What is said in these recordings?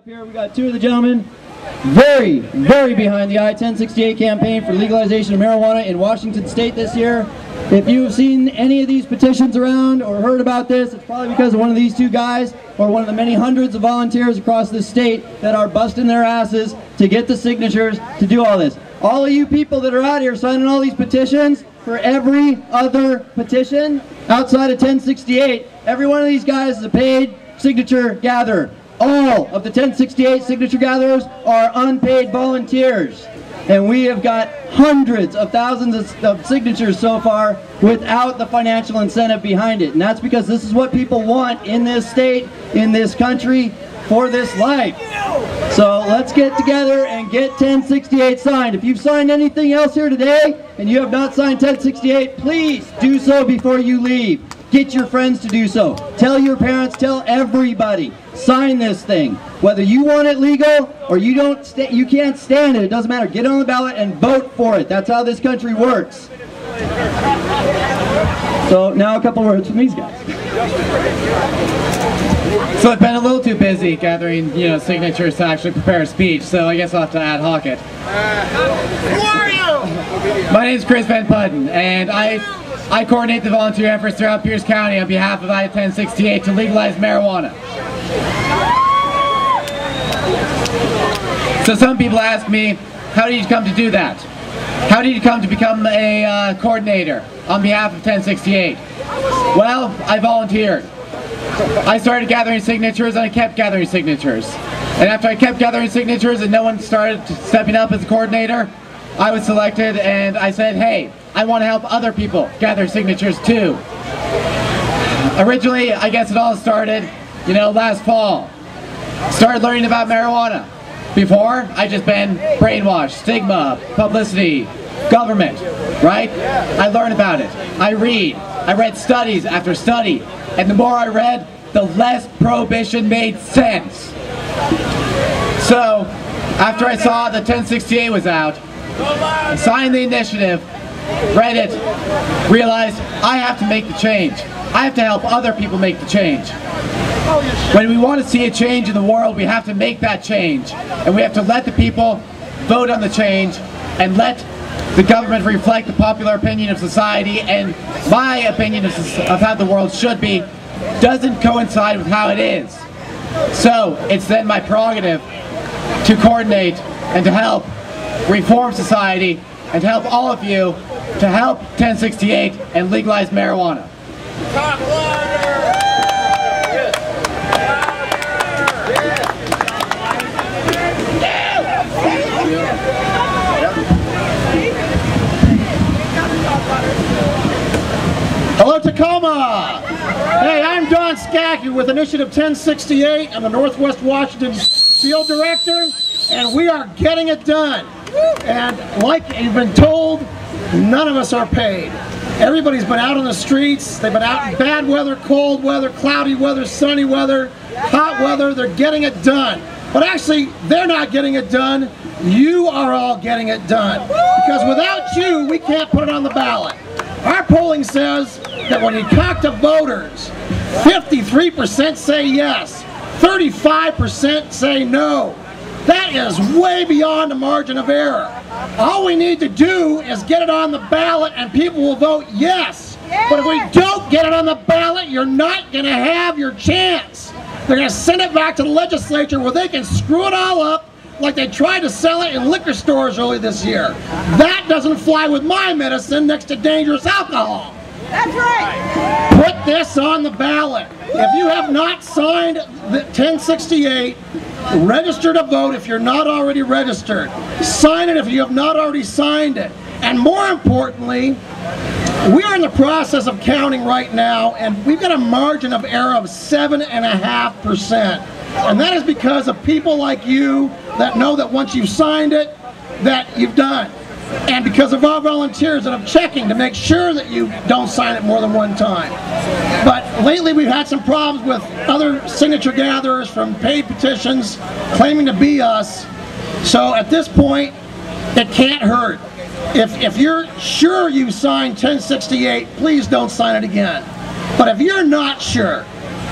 Up here we got two of the gentlemen very behind the I-1068 campaign for legalization of marijuana in Washington State this year. If you've seen any of these petitions around or heard about this, it's probably because of one of these two guys or one of the many hundreds of volunteers across this state that are busting their asses to get the signatures to do all this. All of you people that are out here signing all these petitions for every other petition outside of 1068, every one of these guys is a paid signature gatherer. All of the 1068 signature gatherers are unpaid volunteers. And we have got hundreds of thousands of signatures so far without the financial incentive behind it. And that's because this is what people want in this state, in this country, for this life. So let's get together and get 1068 signed. If you've signed anything else here today and you have not signed 1068, please do so before you leave. Get your friends to do so. Tell your parents, tell everybody. Sign this thing. Whether you want it legal or you can't stand it, it doesn't matter. Get on the ballot and vote for it. That's how this country works. So now a couple words from these guys. So I've been a little too busy gathering, signatures to actually prepare a speech, so I guess I'll have to ad hoc it. Who are you? My name is Chris Van Pudden, and I coordinate the volunteer efforts throughout Pierce County on behalf of I-1068 to legalize marijuana. So some people ask me, how did you come to do that? How did you come to become a coordinator on behalf of 1068? Well, I volunteered. I started gathering signatures and I kept gathering signatures. And after I kept gathering signatures and no one started stepping up as a coordinator, I was selected and I said, hey, I want to help other people gather signatures too. Originally, I guess it all started, last fall. Started learning about marijuana. Before, I just been brainwashed, stigma, publicity, government, right? I learned about it. I read studies after study, and the more I read, the less prohibition made sense. So, after I saw that 1068 was out, I signed the initiative, read it, realized I have to make the change. I have to help other people make the change. When we want to see a change in the world, we have to make that change. And we have to let the people vote on the change and let the government reflect the popular opinion of society. And my opinion of how the world should be doesn't coincide with how it is. So it's then my prerogative to coordinate and to help reform society and to help all of you to help 1068 and legalize marijuana. Talk louder! Hello, Tacoma! Hey, I'm Don Skacki with Initiative 1068. I'm the Northwest Washington Field Director, and we are getting it done. And like you've been told, none of us are paid. Everybody's been out on the streets. They've been out in bad weather, cold weather, cloudy weather, sunny weather, hot weather. They're getting it done. But actually, they're not getting it done. You are all getting it done. Because without you, we can't put it on the ballot. Our polling says that when you talk to voters, 53% say yes, 35% say no. That is way beyond the margin of error. All we need to do is get it on the ballot and people will vote yes. But if we don't get it on the ballot, you're not going to have your chance. They're going to send it back to the legislature where they can screw it all up like they tried to sell it in liquor stores early this year. That doesn't fly with my medicine next to dangerous alcohol. That's right! Put this on the ballot. If you have not signed the 1068, register to vote if you're not already registered. Sign it if you have not already signed it. And more importantly, we are in the process of counting right now, and we've got a margin of error of 7.5%. And that is because of people like you that know that once you've signed it, that you've done. And because of our volunteers that are checking to make sure that you don't sign it more than one time. But lately we've had some problems with other signature gatherers from paid petitions claiming to be us. So at this point, it can't hurt. If you're sure you signed 1068, please don't sign it again. But if you're not sure,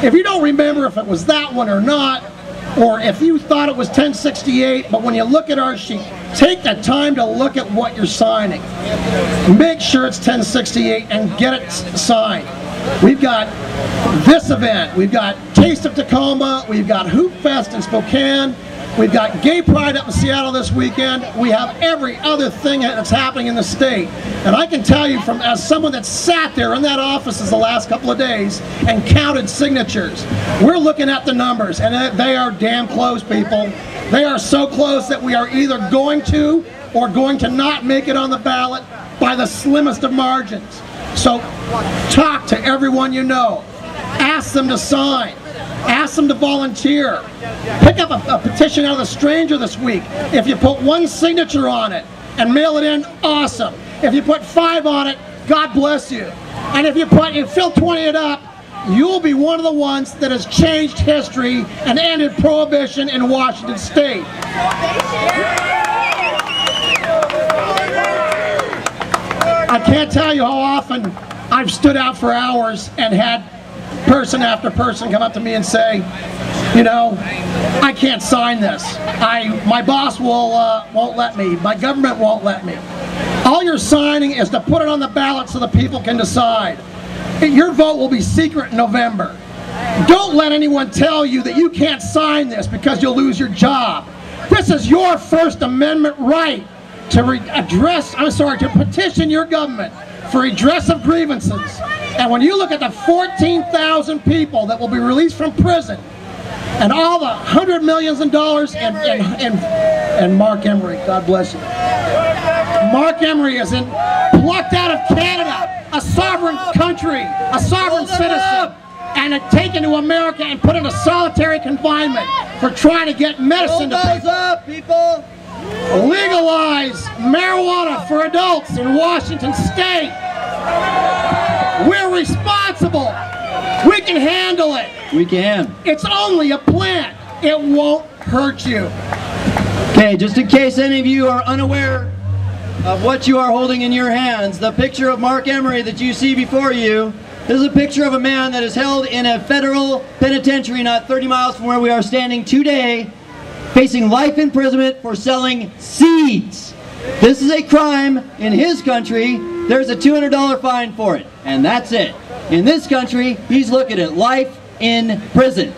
if you don't remember if it was that one or not, or if you thought it was 1068, but when you look at our sheet, take the time to look at what you're signing. Make sure it's 1068 and get it signed. We've got this event, we've got Taste of Tacoma, we've got Hoop Fest in Spokane, we've got Gay Pride up in Seattle this weekend, we have every other thing that's happening in the state. And I can tell you, as someone that sat there in that office the last couple of days and counted signatures, we're looking at the numbers, and they are damn close, people. They are so close that we are either going to or going to not make it on the ballot by the slimmest of margins. So talk to everyone you know. Ask them to sign. Ask them to volunteer. Pick up a petition out of the stranger this week. If you put one signature on it and mail it in, awesome. If you put 5 on it, God bless you. And if you fill 20 it up, you'll be one of the ones that has changed history and ended prohibition in Washington State. I can't tell you how often I've stood out for hours and had person after person come up to me and say, you know, I can't sign this. My boss won't let me. My government won't let me. All you're signing is to put it on the ballot so the people can decide. Your vote will be secret in November. Don't let anyone tell you that you can't sign this because you'll lose your job. This is your First Amendment right to petition your government for redress of grievances. And when you look at the 14,000 people that will be released from prison, and all the $100 million and Marc Emery, God bless you. Marc Emery is plucked out of Canada, a sovereign country, a sovereign citizen, and taken to America and put into solitary confinement for trying to get medicine to people. Legalize marijuana for adults in Washington State. We're responsible. We can handle it. We can. It's only a plant. It won't hurt you. Okay, just in case any of you are unaware of what you are holding in your hands, the picture of Marc Emery that you see before you is a picture of a man that is held in a federal penitentiary not 30 miles from where we are standing today, facing life imprisonment for selling seeds. This is a crime in his country. There's a $200 fine for it, and that's it. In this country, he's looking at life in prison.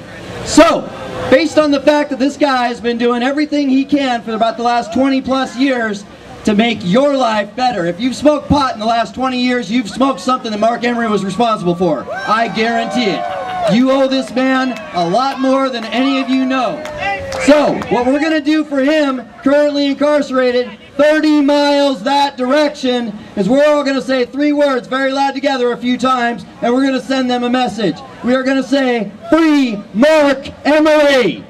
So, based on the fact that this guy has been doing everything he can for about the last 20 plus years to make your life better. If you've smoked pot in the last 20 years, you've smoked something that Marc Emery was responsible for. I guarantee it. You owe this man a lot more than any of you know. So, what we're going to do for him, currently incarcerated, 30 miles that direction, is we're all going to say 3 words very loud together a few times, and we're going to send them a message. We are going to say, "Free Marc Emery!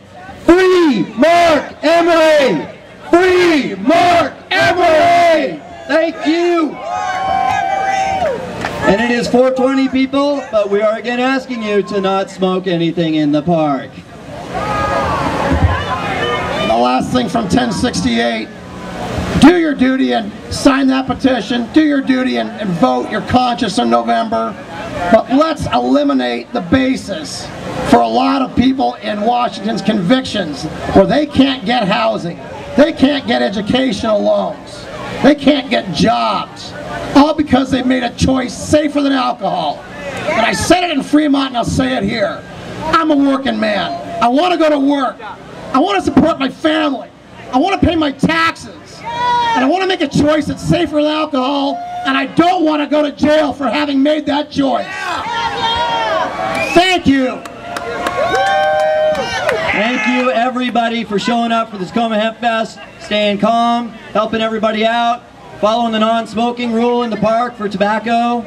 Free Marc Emery! Free Marc Emery!" Thank you! And it is 4:20, people, but we are again asking you to not smoke anything in the park. And the last thing from 1068, do your duty and sign that petition. Do your duty and vote your conscience in November. But let's eliminate the basis for a lot of people in Washington's convictions where they can't get housing. They can't get educational loans. They can't get jobs. All because they've made a choice safer than alcohol. And I said it in Fremont and I'll say it here. I'm a working man. I want to go to work. I want to support my family. I want to pay my taxes. And I want to make a choice that's safer than alcohol, and I don't want to go to jail for having made that choice. Thank you. Thank you, everybody, for showing up for the Tacoma Hempfest, staying calm, helping everybody out, following the non-smoking rule in the park for tobacco,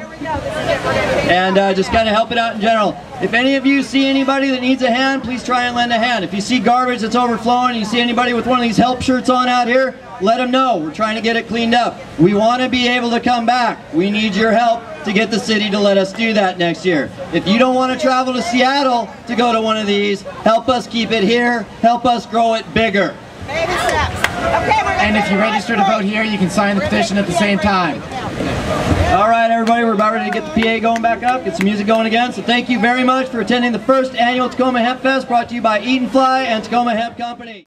and just kind of help it out in general. If any of you see anybody that needs a hand, please try and lend a hand. If you see garbage that's overflowing, you see anybody with one of these help shirts on out here, let them know. We're trying to get it cleaned up. We want to be able to come back. We need your help to get the city to let us do that next year. If you don't want to travel to Seattle to go to one of these, help us keep it here. Help us grow it bigger. Baby steps. And if you register to vote here, you can sign the petition at the same time. All right, everybody, we're about ready to get the PA going back up, get some music going again. So thank you very much for attending the first annual Tacoma Hempfest, brought to you by Eat and Fly and Tacoma Hemp Company.